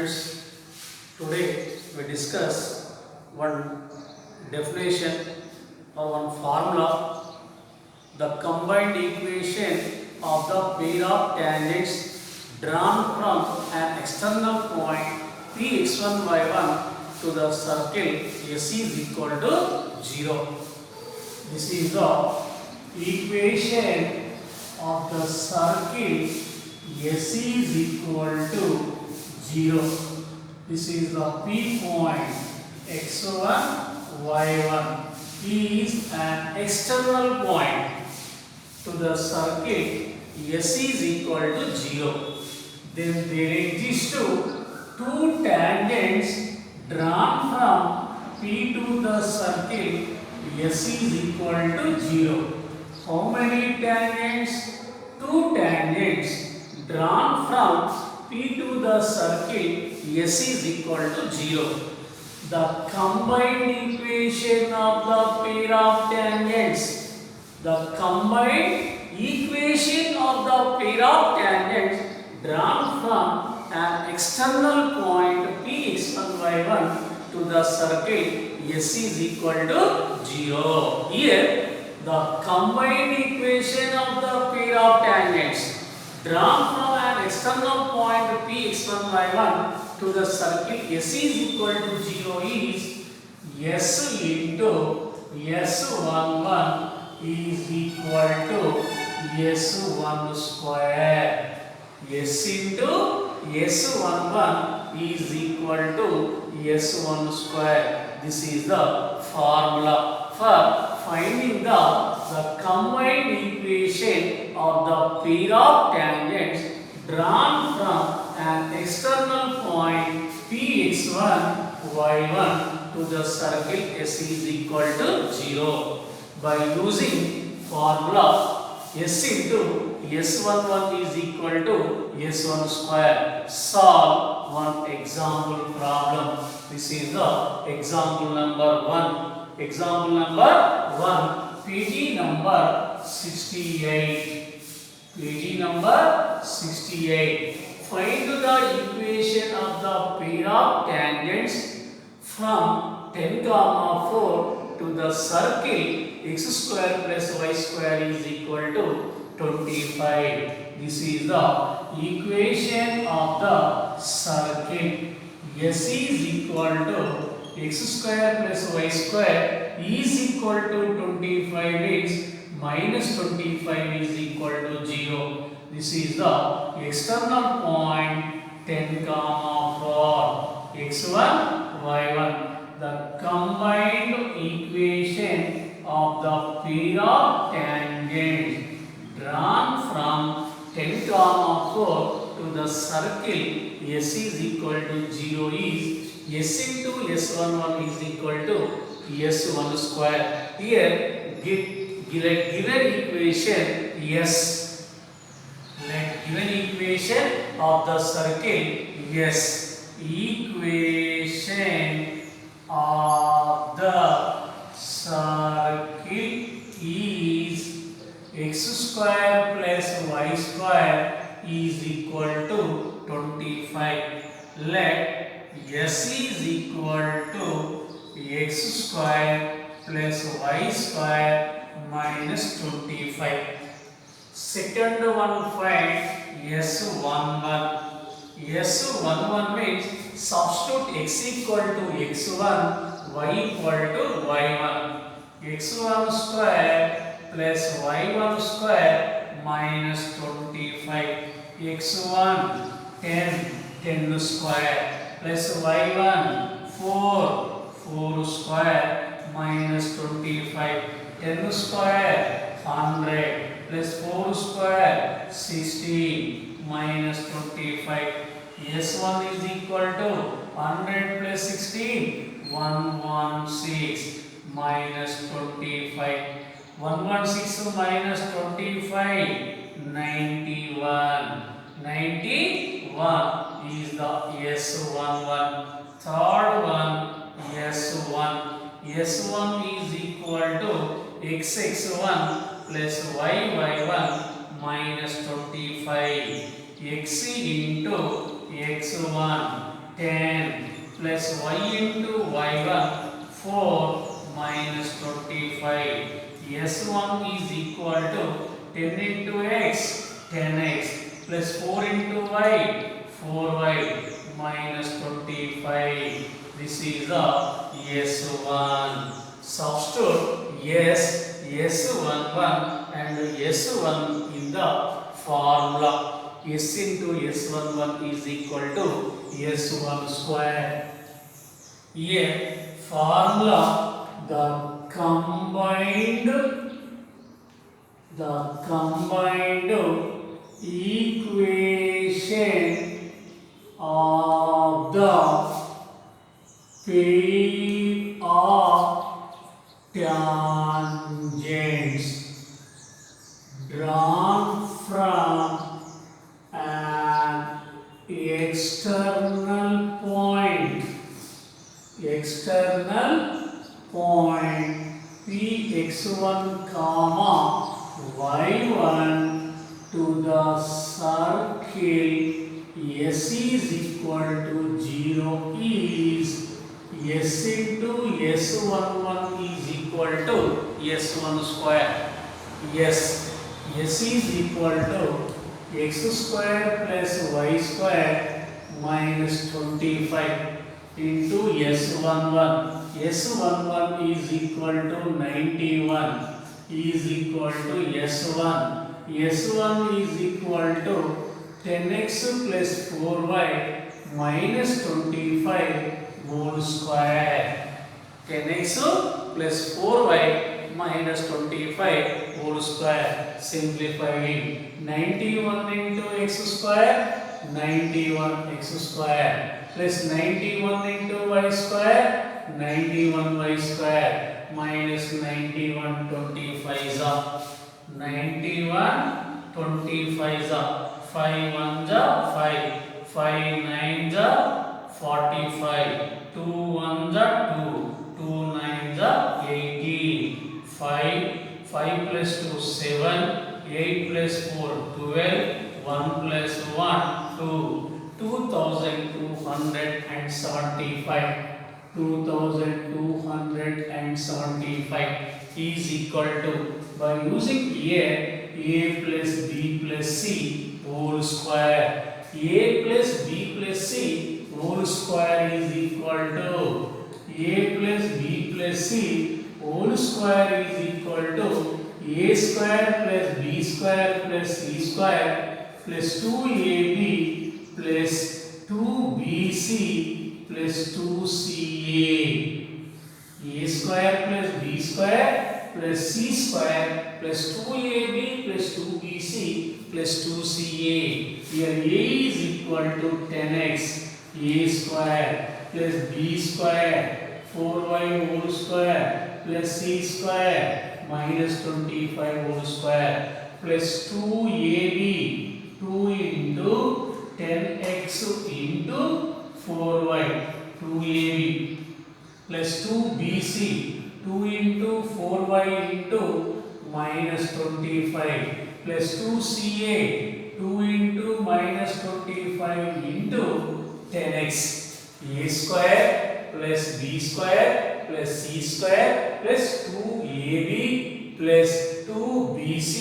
students, today we discuss one definition or one formula, the combined equation of the pair of tangents drawn from an external point Px1 y1 to the circle S is equal to 0. This is the equation of the circle S is equal to 0. This is the P point x1, y1 is an external point to the circle S is equal to 0. Then there exist two tangents drawn from P to the circle S is equal to 0. How many tangents? Two tangents drawn from P to the circle S is equal to 0. The combined equation of the pair of tangents. The combined equation of the pair of tangents drawn from an external point Px1 y1 to the circle S is equal to 0. Here the combined equation of the pair of tangents drawn from an external point Px1 y1 to the circle S is equal to 0 is S into S11 is equal to S1 square. S into S11 is equal to S1 square. This is the formula for finding the combined equation of the pair of tangents drawn from an external point Px1 y1 to the circle S is equal to 0 by using formula S into S11 is equal to S1 square. Solve one example problem. This is the example number 1. Example number 1. PG number 68. PG number 68. Find the equation of the pair of tangents from 10, 4 to the circle x square plus y square is equal to 25. This is the equation of the circle. S is equal to x square plus y square is equal to 25 means minus 25 is equal to 0. This is the external point 10, 4 x1 y1. The combined equation of the pair of tangents drawn from 10, 4 to the circle S is equal to 0 is S into S11 is equal to S1 square. Here, given equation S. Let given equation of the circle S. Equation of the circle is x square plus y square is equal to 25. Let S is equal to x square plus y square minus 25. Second one, find S11. S11 means substitute x equal to x1, y equal to y1. x1 square plus y1 square minus 25. x1 10 square plus y1 4 square minus 25. 10 square 100 plus 4 square 16 minus 25. S1 is equal to 100 plus 16 116 minus 25. 116 minus 25 91. 91 is the S11. Third one S1. S1 is equal to x1 plus y1 minus 25. X into x1 10 plus y into y1 4 minus 25. S1 is equal to 10 into x 10x plus 4 into y 4y minus 25. This is the S1. Substitute S11 and S1 in the formula. S into S11 is equal to S1 square. Here formula the combined equation of the pair of tangents drawn from an external point px1 comma y1 to the circle S is equal to 0 is S into S11 is equal to S1 square. S is equal to x square plus y square minus 25 into S11. S11 is equal to 91 is equal to S1. S1 is equal to 10x plus 4y minus 25 whole square. 10x plus 4y minus 25 whole square. Simplifying 91 into x square 91x square plus 91 into y square 91y square minus 91 25 is 91 25 is 5 1 5 5 9 45 2 1 2 2 9 18 5 plus 2 7 8 plus 4 12 1 plus 1 2 2275 2275 is equal to, by using here a plus b plus c whole square, a plus b plus c whole square is equal to a plus b plus c whole square is equal to a square plus b square plus c square plus 2ab plus 2bc plus 2ca. A square plus b square plus c square plus 2ab plus 2bc plus 2ca. Here a is equal to 10x a square plus b square 4y whole square plus c square minus 25 whole square plus 2ab 2 into 10x into 4y 2ab plus 2bc 2 into 4y into minus 25 plus 2ca 2 into minus 25 into 10x a square plus b square plus c square plus 2ab plus 2bc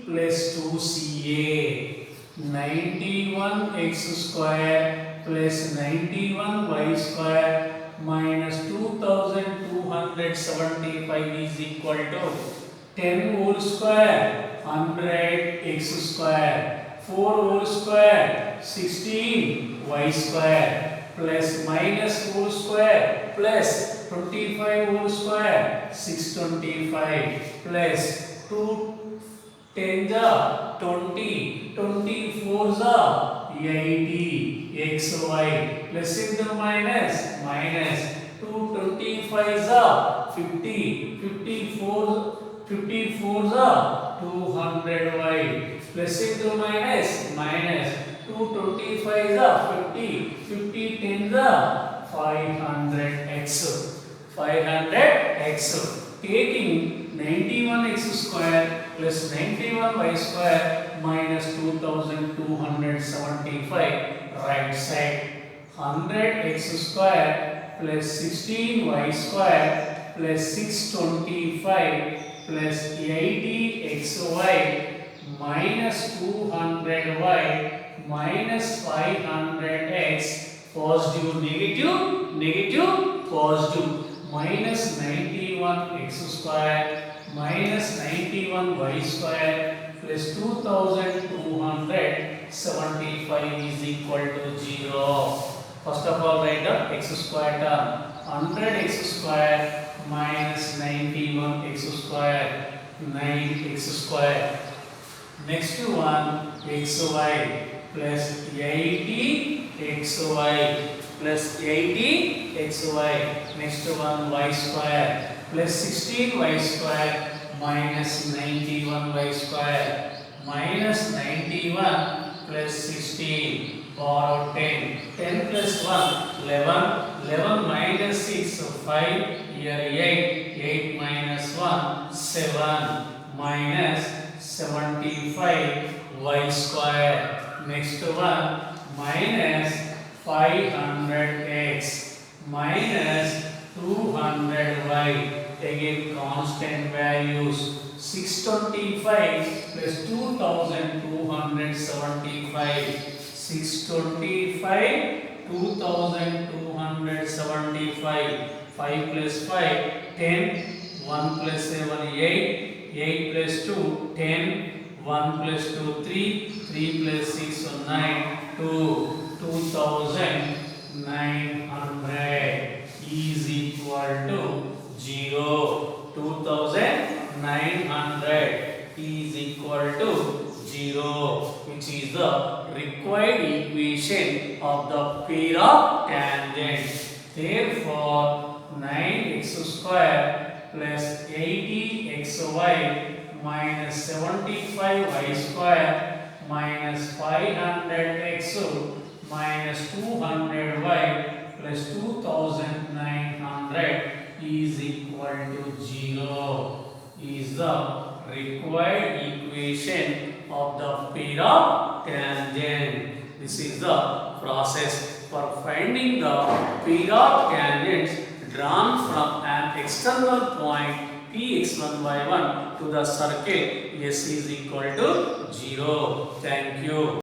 plus 2ca. 91x square plus 91y square minus 2275 is equal to 10 whole square 100x square 4 whole square 16y square plus minus whole square plus 25 whole square 625 plus 2 10 20 24 80 xy plus into minus 225 50 54 200y plus into minus 225 50 10 500x 500x. Taking 91x square plus 91y square minus 2275 right side. 100x square plus 16y square plus 625 plus 80xy minus 200y minus 500x positive negative positive minus 91x square minus 91y square plus 2275 is equal to 0. First of all, write the x square term. 100x square minus 91x square, 9x square. Next one, xy plus 80xy plus 80xy. Next one, y square plus 16y square minus 91y square minus 91 plus 16 borrow 10. 10 plus 1, 11. 11 minus 6, 5. Here 8. 8 minus 1, 7 minus 75 y square. Next one, minus 500x minus 200y. Again constant values. 625 plus 2275. 625 2275. 5 plus 5, 10. 1 plus 7, 8. 8 plus 2, 10. 1 plus 2, 3. 3 plus 6, 9. 2. 2900 is equal to 0. 2900 is equal to 0, which is the required equation of the pair of tangents. Therefore, 9x square plus 80xy minus 75y square minus 500x minus 200y plus 2900 is equal to 0 is the required equation of the pair of tangent. This is the process for finding the pair of tangents drawn from an external point Px1, y1 to the circle S is equal to 0. Thank you.